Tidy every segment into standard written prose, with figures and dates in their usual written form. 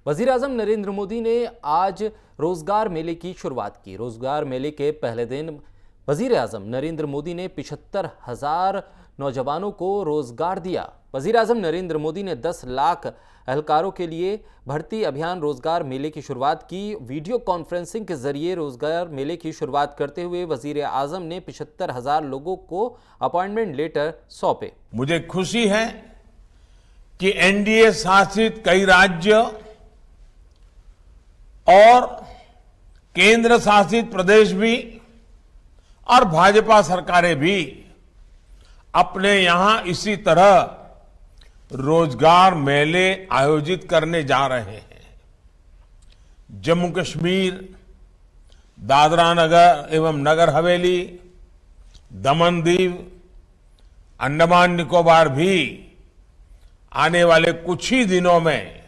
वज़ीर-ए-आज़म नरेंद्र मोदी ने आज रोजगार मेले की शुरुआत की। रोजगार मेले के पहले दिन वज़ीर-ए-आज़म नरेंद्र मोदी ने 75,000 नौजवानों को रोजगार दिया। वज़ीर-ए-आज़म नरेंद्र मोदी ने 10 लाख एहलकारों के लिए भर्ती अभियान रोजगार मेले की शुरुआत की। वीडियो कॉन्फ्रेंसिंग के जरिए रोजगार मेले की शुरुआत करते हुए वज़ीर-ए-आज़म ने 75,000 लोगों को अपॉइंटमेंट लेटर सौंपे। मुझे खुशी है कि एनडीए शासित कई राज्य और केंद्र शासित प्रदेश भी और भाजपा सरकारें भी अपने यहां इसी तरह रोजगार मेले आयोजित करने जा रहे हैं। जम्मू कश्मीर, दादरा नगर एवं नगर हवेली, दमन दीव, अंडमान निकोबार भी आने वाले कुछ ही दिनों में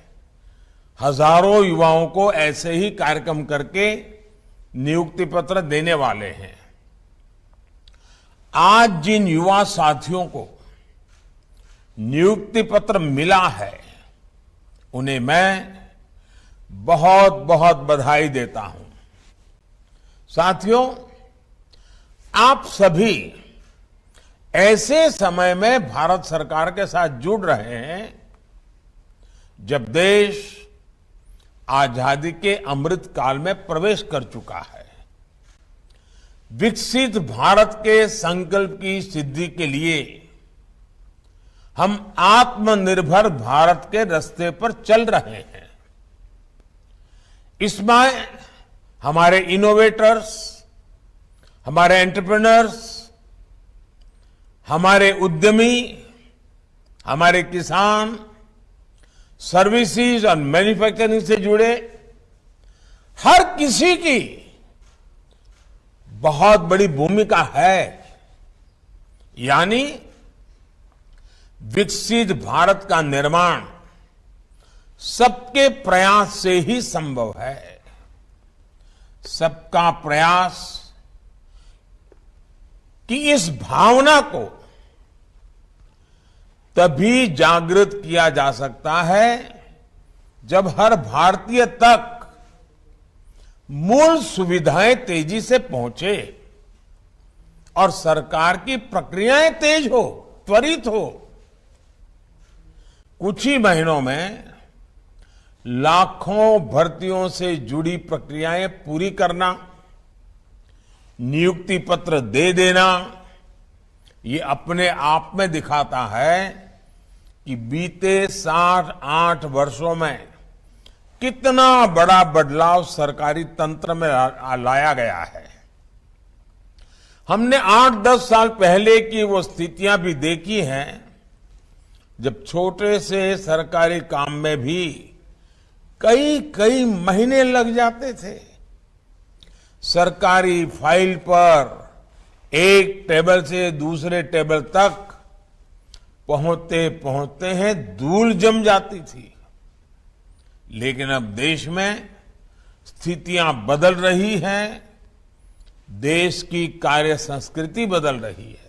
हजारों युवाओं को ऐसे ही कार्यक्रम करके नियुक्ति पत्र देने वाले हैं। आज जिन युवा साथियों को नियुक्ति पत्र मिला है, उन्हें मैं बहुत बहुत बधाई देता हूं। साथियों, आप सभी ऐसे समय में भारत सरकार के साथ जुड़ रहे हैं जब देश आजादी के अमृत काल में प्रवेश कर चुका है। विकसित भारत के संकल्प की सिद्धि के लिए हम आत्मनिर्भर भारत के रास्ते पर चल रहे हैं। इसमें हमारे इनोवेटर्स, हमारे एंटरप्रेन्योर्स, हमारे उद्यमी, हमारे किसान, सर्विसेज और मैन्युफैक्चरिंग से जुड़े हर किसी की बहुत बड़ी भूमिका है। यानी विकसित भारत का निर्माण सबके प्रयास से ही संभव है। सबका प्रयास कि इस भावना को तभी जागृत किया जा सकता है जब हर भारतीय तक मूल सुविधाएं तेजी से पहुंचे और सरकार की प्रक्रियाएं तेज हो, त्वरित हो। कुछ ही महीनों में लाखों भर्तियों से जुड़ी प्रक्रियाएं पूरी करना, नियुक्ति पत्र दे देना, ये अपने आप में दिखाता है कि बीते 7-8 वर्षों में कितना बड़ा बदलाव सरकारी तंत्र में लाया गया है। हमने 8-10 साल पहले की वो स्थितियां भी देखी हैं जब छोटे से सरकारी काम में भी कई महीने लग जाते थे। सरकारी फाइल पर एक टेबल से दूसरे टेबल तक पहुंचते पहुंचते हैं धूल जम जाती थी। लेकिन अब देश में स्थितियां बदल रही हैं, देश की कार्य संस्कृति बदल रही है।